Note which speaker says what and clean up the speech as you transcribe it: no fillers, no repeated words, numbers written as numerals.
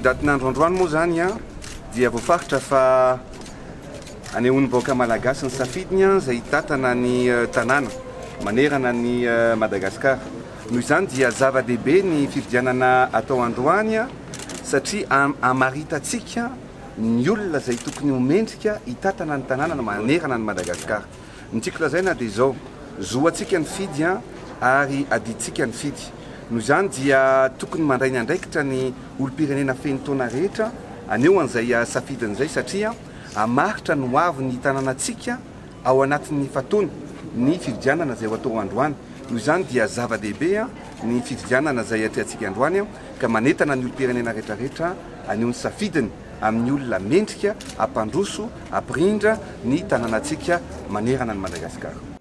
Speaker 1: datin'androandroany moa zany a dia voafaritra fa anehoan'ny vahoaka malagasy ny safidiny zay hitatana ny tanàna manerana ny Madagasikara. Noho izany dia zava-dehibe ny fifidianana atao androany satria hamaritatsika ny olona zay tokony homendrika hitatana ny tanàna manerana ny Madagasikara. Ny tiako lazaina dia izao, zoatsika ny fidy ary adiditsika ny fidy. Noho izany dia tokony mandray ny andraikitra ny olom-pirenena feno taona rehetra aneo an'izay safidin'izay satria hamaritra ny hoavin'ny tanànatsika ao anatin'ny fatony ny fifidianana zay ho atao androany. Noho izany dia zava-dehibe ny fifidianana zay atrehantsika androany ka manentana ny olom-pirenena rehetrarehetra aneo ny safidiny amin'ny olona mendrika, hampandroso, hampirindra ny tanànatsika manerana ny Madagasikara.